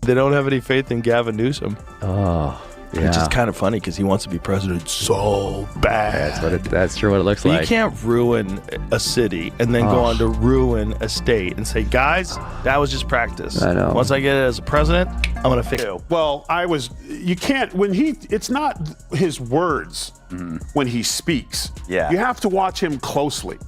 They don't have any faith in Gavin Newsom. Oh, yeah. Which is kind of funny because he wants to be president so bad. That's true what it looks like. You can't ruin a city and then go on to ruin a state and say, guys, that was just practice. I know. Once I get it as a president, I'm going to fix it. Well, you can't, it's not his words when he speaks. Yeah. You have to watch him closely.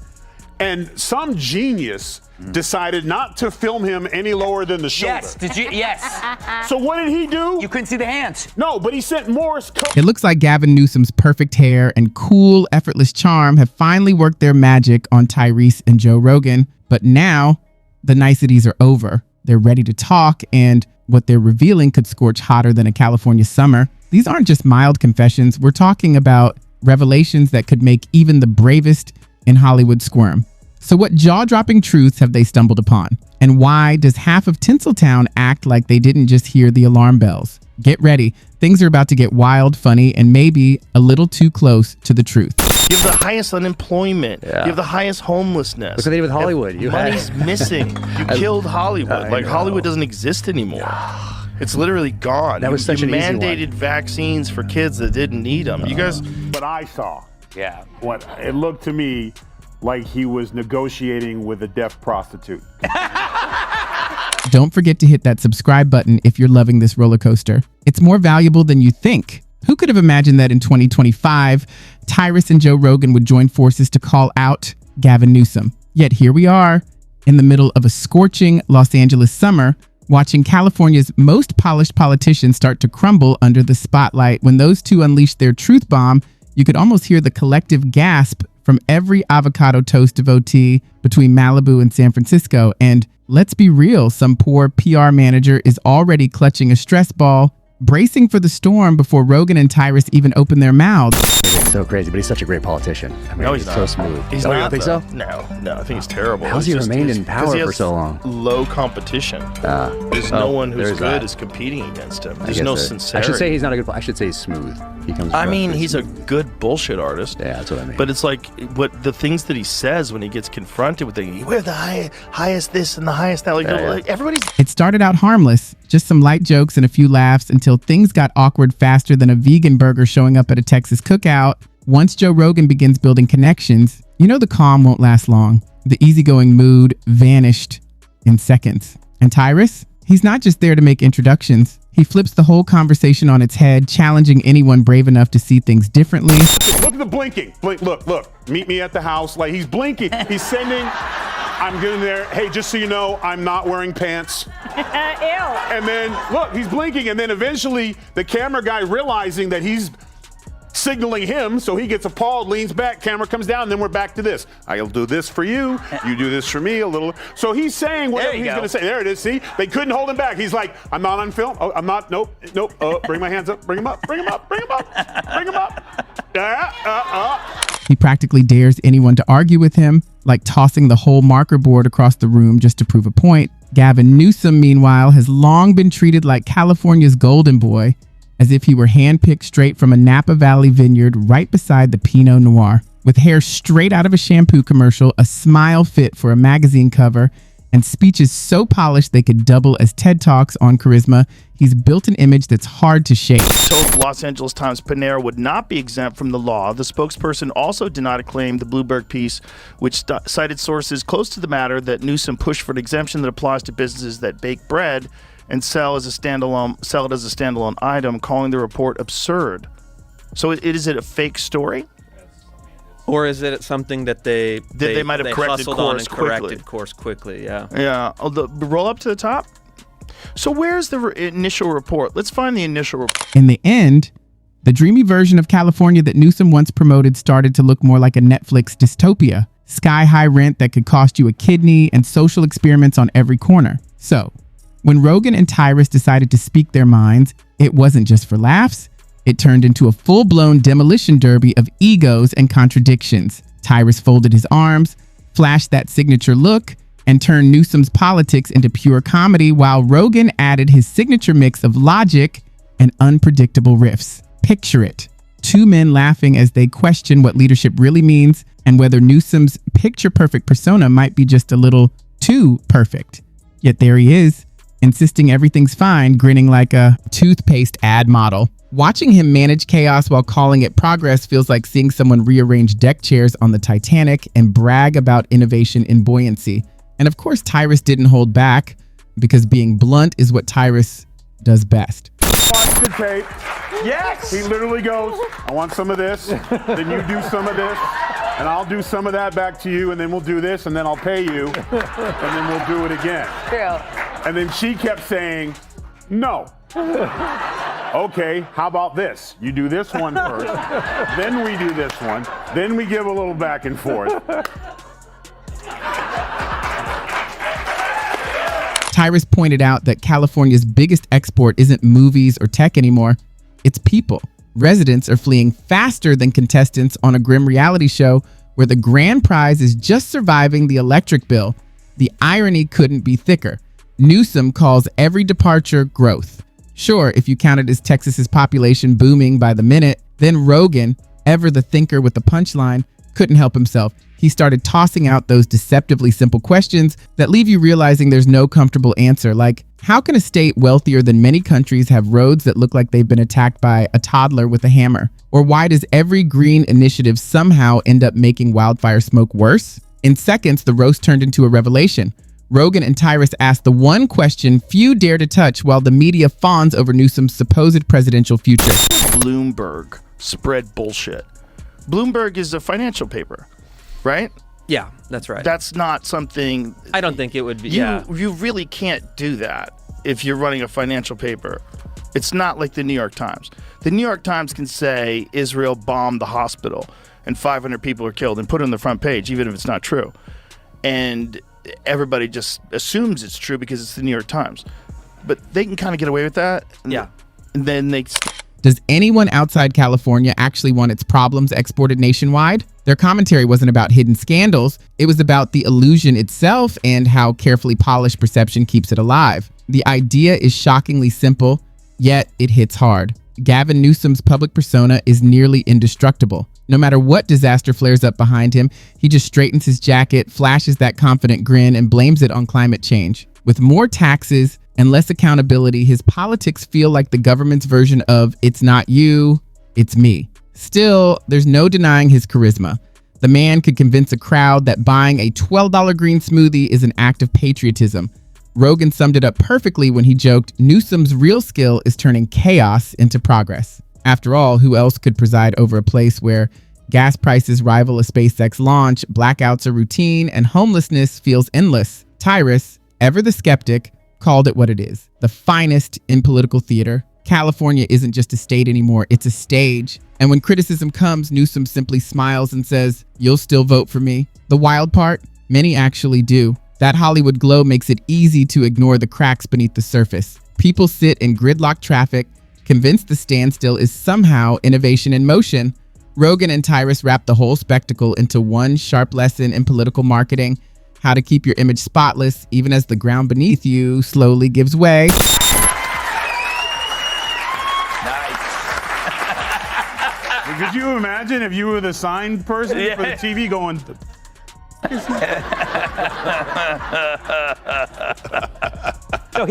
And some genius decided not to film him any lower than the shoulder. Yes, did you? Yes. So what did he do? You couldn't see the hands. No, but he sent Morse code. It looks like Gavin Newsom's perfect hair and cool, effortless charm have finally worked their magic on Tyrese and Joe Rogan. But now the niceties are over. They're ready to talk, and what they're revealing could scorch hotter than a California summer. These aren't just mild confessions. We're talking about revelations that could make even the bravest in Hollywood squirm. So what jaw-dropping truths have they stumbled upon? And why does half of Tinseltown act like they didn't just hear the alarm bells? Get ready. Things are about to get wild, funny, and maybe a little too close to the truth. You have the highest unemployment. Yeah. You have the highest homelessness. Look what they did with Hollywood. Money's missing. You killed Hollywood. Like, Hollywood doesn't exist anymore. It's literally gone. That was such an easy one. mandated vaccines for kids that didn't need them. You guys... But I saw. Yeah. What it looked to me like he was negotiating with a deaf prostitute. Don't forget to hit that subscribe button if you're loving this roller coaster. It's more valuable than you think. Who could have imagined that in 2025, Tyrus and Joe Rogan would join forces to call out Gavin Newsom? Yet here we are, in the middle of a scorching Los Angeles summer, watching California's most polished politicians start to crumble under the spotlight. When those two unleashed their truth bomb, you could almost hear the collective gasp from every avocado toast devotee between Malibu and San Francisco. And let's be real, some poor PR manager is already clutching a stress ball, bracing for the storm before Rogan and Tyrus even open their mouths. It's so crazy, but he's such a great politician. I mean, No, he's he's so not. smooth. He's You not, don't think though. so? No, I think he's terrible. How's he remained in power for so long? Low competition. There's no one who's there's good that. is competing against him. I There's guess no that- sincerity. I should say he's not a good. I should say he's smooth. He comes. I mean, across he's a as- good bullshit artist. Yeah, that's what I mean. But it's like what the things that he says when he gets confronted with we're the highest this and the highest that. Like, like everybody's. It started out harmless, just some light jokes and a few laughs until things got awkward faster than a vegan burger showing up at a Texas cookout. Once Joe Rogan begins building connections, you know the calm won't last long. The easygoing mood vanished in seconds. And Tyrus? He's not just there to make introductions. He flips the whole conversation on its head, challenging anyone brave enough to see things differently. Look at the blinking. Blink, look. Meet me at the house. Like, he's blinking. He's sending. I'm getting there. Hey, just so you know, I'm not wearing pants. Ew. And then, look, he's blinking. And then eventually, the camera guy realizing that he's signaling him, so he gets appalled, leans back, camera comes down, and then we're back to this. I'll do this for you. You do this for me a little. So he's saying whatever he's going to say. There it is. See, they couldn't hold him back. He's like, I'm not on film. Oh, I'm not. Nope. Bring my hands up. Bring him up. Bring him up. Bring him up. Bring him up. He practically dares anyone to argue with him, like tossing the whole marker board across the room just to prove a point. Gavin Newsom, meanwhile, has long been treated like California's golden boy, as if he were handpicked straight from a Napa Valley vineyard right beside the Pinot Noir. With hair straight out of a shampoo commercial, a smile fit for a magazine cover, and speeches so polished they could double as TED Talks on charisma, he's built an image that's hard to shake. Told Los Angeles Times Panera would not be exempt from the law. The spokesperson also did not claim the Bloomberg piece, which cited sources close to the matter, that Newsom pushed for an exemption that applies to businesses that bake bread and sell it as a standalone item, calling the report absurd. So is it a fake story? Or is it something that they might have corrected hustled course on and corrected quickly. course quickly? Yeah. Yeah. Oh, the roll up to the top. So where's the initial report? Let's find the initial report. In the end, the dreamy version of California that Newsom once promoted started to look more like a Netflix dystopia. Sky-high rent that could cost you a kidney and social experiments on every corner. So, when Rogan and Tyrus decided to speak their minds, it wasn't just for laughs. It turned into a full-blown demolition derby of egos and contradictions. Tyrus folded his arms, flashed that signature look, and turned Newsom's politics into pure comedy, while Rogan added his signature mix of logic and unpredictable riffs. Picture it. Two men laughing as they question what leadership really means and whether Newsom's picture-perfect persona might be just a little too perfect. Yet there he is, insisting everything's fine, grinning like a toothpaste ad model. Watching him manage chaos while calling it progress feels like seeing someone rearrange deck chairs on the Titanic and brag about innovation in buoyancy. And of course, Tyrus didn't hold back, because being blunt is what Tyrus does best. Watch the tape. Yes. He literally goes, I want some of this, then you do some of this, and I'll do some of that back to you, and then we'll do this, and then I'll pay you, and then we'll do it again. True. And then she kept saying, no. Okay, how about this? You do this one first, then we do this one, then we give a little back and forth. Tyrus pointed out that California's biggest export isn't movies or tech anymore, it's people. Residents are fleeing faster than contestants on a grim reality show where the grand prize is just surviving the electric bill. The irony couldn't be thicker. Newsom calls every departure growth. Sure, if you counted as Texas's population booming by the minute, then Rogan, ever the thinker with the punchline, couldn't help himself. He started tossing out those deceptively simple questions that leave you realizing there's no comfortable answer, like, how can a state wealthier than many countries have roads that look like they've been attacked by a toddler with a hammer? Or why does every green initiative somehow end up making wildfire smoke worse? In seconds, the roast turned into a revelation. Rogan and Tyrus asked the one question few dare to touch while the media fawns over Newsom's supposed presidential future. Bloomberg spread bullshit. Bloomberg is a financial paper, right? Yeah, that's right. That's not something. I don't think it would be. You really can't do that if you're running a financial paper. It's not like the New York Times. The New York Times can say Israel bombed the hospital and 500 people are killed and put it on the front page, even if it's not true. And everybody just assumes it's true because it's the New York Times. But they can kind of get away with that. Yeah. And then they... Does anyone outside California actually want its problems exported nationwide? Their commentary wasn't about hidden scandals. It was about the illusion itself and how carefully polished perception keeps it alive. The idea is shockingly simple, yet it hits hard. Gavin Newsom's public persona is nearly indestructible. No matter what disaster flares up behind him, he just straightens his jacket, flashes that confident grin, and blames it on climate change. With more taxes and less accountability, his politics feel like the government's version of "it's not you, it's me." Still, there's no denying his charisma. The man could convince a crowd that buying a $12 green smoothie is an act of patriotism. Rogan summed it up perfectly when he joked, Newsom's real skill is turning chaos into progress. After all, who else could preside over a place where gas prices rival a SpaceX launch, blackouts are routine, and homelessness feels endless? Tyrus, ever the skeptic, called it what it is, the finest in political theater. California isn't just a state anymore, it's a stage. And when criticism comes, Newsom simply smiles and says, "You'll still vote for me." The wild part? Many actually do. That Hollywood glow makes it easy to ignore the cracks beneath the surface. People sit in gridlock traffic, convinced the standstill is somehow innovation in motion. Rogan and Tyrus wrap the whole spectacle into one sharp lesson in political marketing: how to keep your image spotless even as the ground beneath you slowly gives way. Could you imagine if you were the sign person for the TV going... No,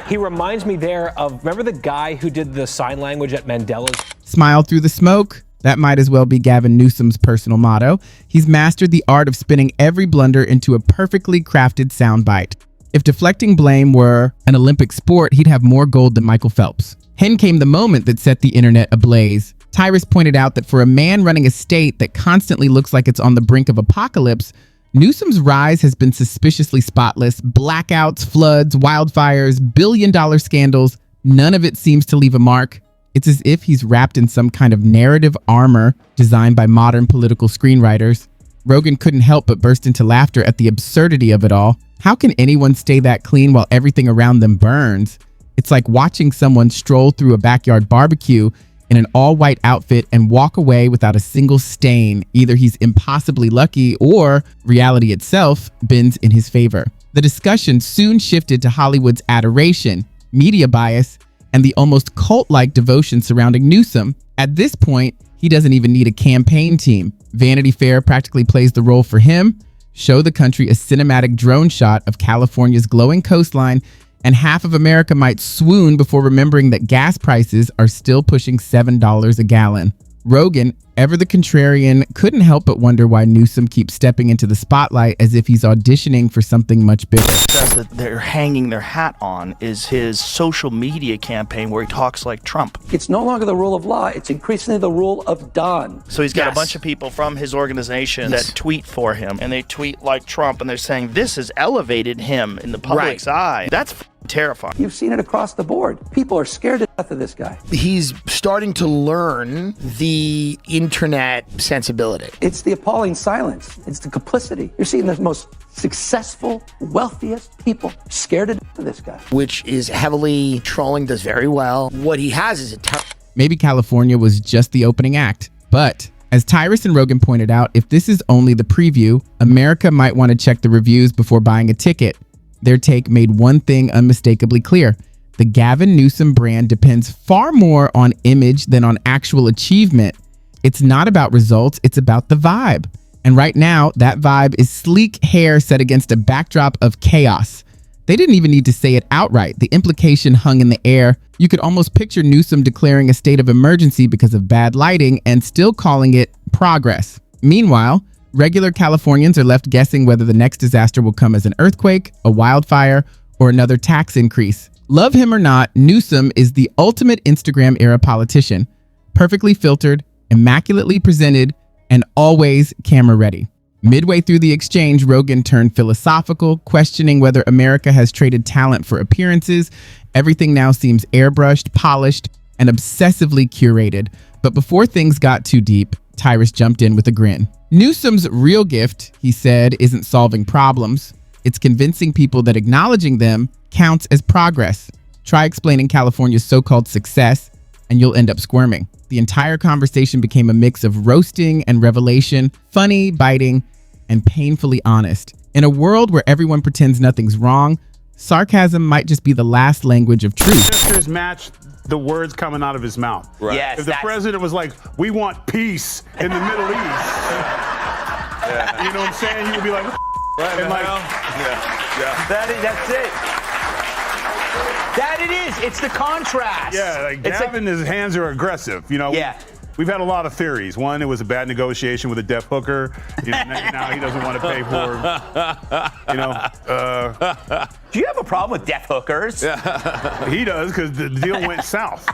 he reminds me there of, remember the guy who did the sign language at Mandela's? Smile through the smoke? That might as well be Gavin Newsom's personal motto. He's mastered the art of spinning every blunder into a perfectly crafted soundbite. If deflecting blame were an Olympic sport, he'd have more gold than Michael Phelps. Then came the moment that set the internet ablaze. Tyrus pointed out that for a man running a state that constantly looks like it's on the brink of apocalypse, Newsom's rise has been suspiciously spotless. Blackouts, floods, wildfires, billion-dollar scandals, none of it seems to leave a mark. It's as if he's wrapped in some kind of narrative armor designed by modern political screenwriters. Rogan couldn't help but burst into laughter at the absurdity of it all. How can anyone stay that clean while everything around them burns? It's like watching someone stroll through a backyard barbecue in an all-white outfit and walk away without a single stain. Either he's impossibly lucky or reality itself bends in his favor. The discussion soon shifted to Hollywood's adoration, media bias, and the almost cult-like devotion surrounding Newsom. At this point, he doesn't even need a campaign team. Vanity Fair practically plays the role for him. Show the country a cinematic drone shot of California's glowing coastline, and half of America might swoon before remembering that gas prices are still pushing $7 a gallon. Rogan, ever the contrarian, couldn't help but wonder why Newsom keeps stepping into the spotlight as if he's auditioning for something much bigger. Says that they're hanging their hat on is his social media campaign where he talks like Trump. It's no longer the rule of law. It's increasingly the rule of Don. So he's got a bunch of people from his organization that tweet for him, and they tweet like Trump, and they're saying this has elevated him in the public's eye. That's terrifying. You've seen it across the board. People are scared to death of this guy. He's starting to learn the internet sensibility. It's the appalling silence. It's the complicity. You're seeing the most successful, wealthiest people scared to death of this guy. Which is heavily trolling, does very well. What he has is a Maybe California was just the opening act, but as Tyrus and Rogan pointed out, if this is only the preview, America might want to check the reviews before buying a ticket. Their take made one thing unmistakably clear. The Gavin Newsom brand depends far more on image than on actual achievement. It's not about results, it's about the vibe. And right now, that vibe is sleek hair set against a backdrop of chaos. They didn't even need to say it outright. The implication hung in the air. You could almost picture Newsom declaring a state of emergency because of bad lighting and still calling it progress. Meanwhile, regular Californians are left guessing whether the next disaster will come as an earthquake, a wildfire, or another tax increase. Love him or not, Newsom is the ultimate Instagram-era politician. Perfectly filtered, immaculately presented, and always camera-ready. Midway through the exchange, Rogan turned philosophical, questioning whether America has traded talent for appearances. Everything now seems airbrushed, polished, and obsessively curated. But before things got too deep, Tyrus jumped in with a grin. Newsom's real gift, he said, isn't solving problems. It's convincing people that acknowledging them counts as progress. Try explaining California's so-called success, and you'll end up squirming. The entire conversation became a mix of roasting and revelation, funny, biting, and painfully honest. In a world where everyone pretends nothing's wrong, sarcasm might just be the last language of truth. Gestures match the words coming out of his mouth. Right. Yes, if the president was like, we want peace in the Middle East, you know what I'm saying? He would be like, right, and like, That's it. That it is. It's the contrast. yeah, like Gavin, his hands are aggressive. You know, Yeah. we've had a lot of theories. One, it was a bad negotiation with a deaf hooker. You know, now he doesn't want to pay for, you know. Do you have a problem with deaf hookers? He does, because the deal went south.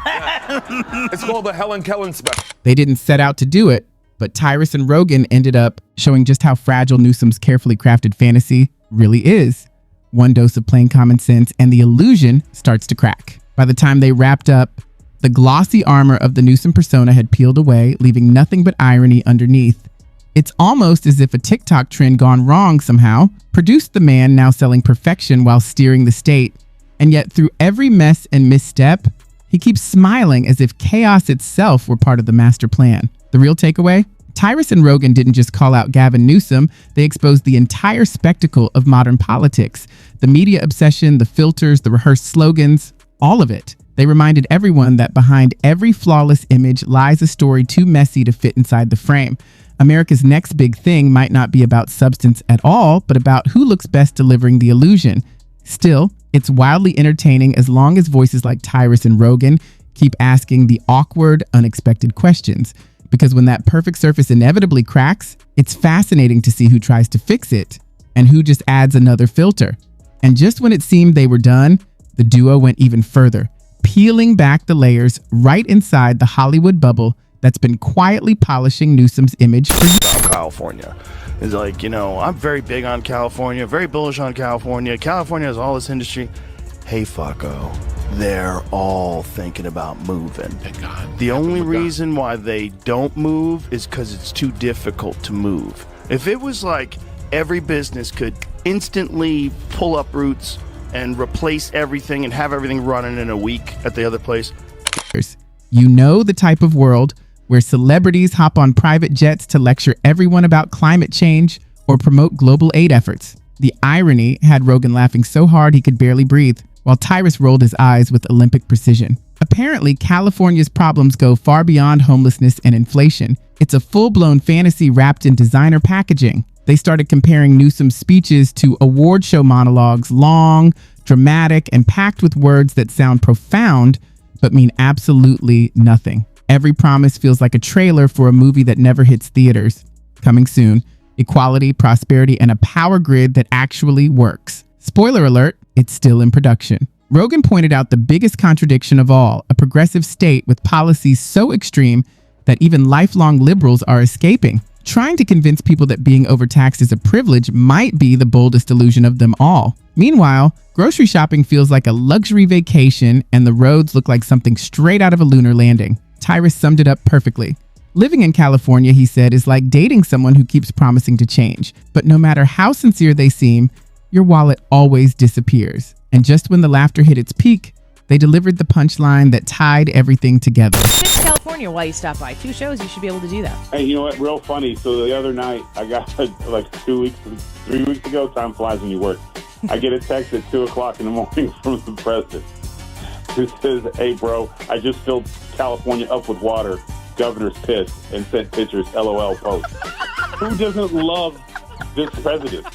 It's called the Helen Kellen special. They didn't set out to do it, but Tyrus and Rogan ended up showing just how fragile Newsom's carefully crafted fantasy really is. One dose of plain common sense, and the illusion starts to crack. By the time they wrapped up, the glossy armor of the Newsom persona had peeled away, leaving nothing but irony underneath. It's almost as if a TikTok trend gone wrong somehow produced the man now selling perfection while steering the state. And yet through every mess and misstep, he keeps smiling as if chaos itself were part of the master plan. The real takeaway? Tyrus and Rogan didn't just call out Gavin Newsom, they exposed the entire spectacle of modern politics. The media obsession, the filters, the rehearsed slogans, all of it. They reminded everyone that behind every flawless image lies a story too messy to fit inside the frame. America's next big thing might not be about substance at all, but about who looks best delivering the illusion. Still, it's wildly entertaining as long as voices like Tyrus and Rogan keep asking the awkward, unexpected questions. Because when that perfect surface inevitably cracks, it's fascinating to see who tries to fix it and who just adds another filter. And just when it seemed they were done, the duo went even further, peeling back the layers right inside the Hollywood bubble that's been quietly polishing Newsom's image for years. California. It's like, you know, I'm very big on California, very bullish on California. California has all this industry. Hey, fucko, they're all thinking about moving. Thank God. The only reason why they don't move is because it's too difficult to move. If it was like every business could instantly pull up roots and replace everything and have everything running in a week at the other place. You know the type of world where celebrities hop on private jets to lecture everyone about climate change or promote global aid efforts. The irony had Rogan laughing so hard he could barely breathe, while Tyrus rolled his eyes with Olympic precision. Apparently, California's problems go far beyond homelessness and inflation. It's a full-blown fantasy wrapped in designer packaging. They started comparing Newsom's speeches to award show monologues, long, dramatic, and packed with words that sound profound but mean absolutely nothing. Every promise feels like a trailer for a movie that never hits theaters. Coming soon, equality, prosperity, and a power grid that actually works. Spoiler alert, it's still in production. Rogan pointed out the biggest contradiction of all, a progressive state with policies so extreme that even lifelong liberals are escaping. Trying to convince people that being overtaxed is a privilege might be the boldest illusion of them all. Meanwhile, grocery shopping feels like a luxury vacation and the roads look like something straight out of a lunar landing. Tyrus summed it up perfectly. Living in California, he said, is like dating someone who keeps promising to change. But no matter how sincere they seem, your wallet always disappears. And just when the laughter hit its peak, they delivered the punchline that tied everything together. Pitch California while you stop by. 2 shows, you should be able to do that. Hey, you know what? Real funny. So the other night, I got like 3 weeks ago, time flies when you work. I get a text at 2 o'clock in the morning from the president who says, "Hey, bro, I just filled California up with water. Governor's pissed," and sent pictures, LOL post. Who doesn't love this president?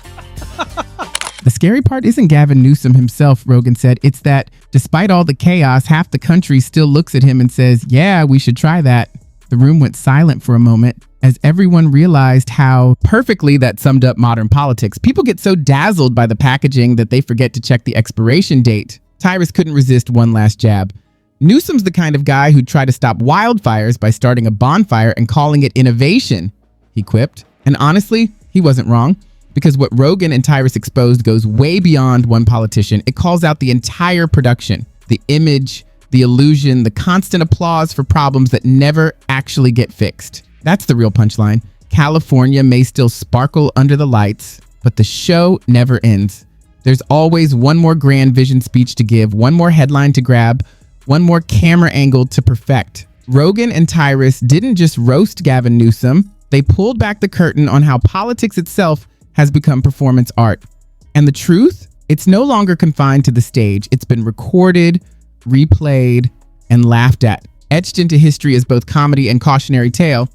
The scary part isn't Gavin Newsom himself, Rogan said. It's that despite all the chaos, half the country still looks at him and says, yeah, we should try that. The room went silent for a moment as everyone realized how perfectly that summed up modern politics. People get so dazzled by the packaging that they forget to check the expiration date. Tyrus couldn't resist one last jab. Newsom's the kind of guy who'd try to stop wildfires by starting a bonfire and calling it innovation, he quipped. And honestly, he wasn't wrong. Because what Rogan and Tyrus exposed goes way beyond one politician. It calls out the entire production, the image, the illusion, the constant applause for problems that never actually get fixed. That's the real punchline. California may still sparkle under the lights, but the show never ends. There's always one more grand vision speech to give, one more headline to grab, one more camera angle to perfect. Rogan and Tyrus didn't just roast Gavin Newsom, they pulled back the curtain on how politics itself has become performance art. And the truth, it's no longer confined to the stage. It's been recorded, replayed, and laughed at. Etched into history as both comedy and cautionary tale,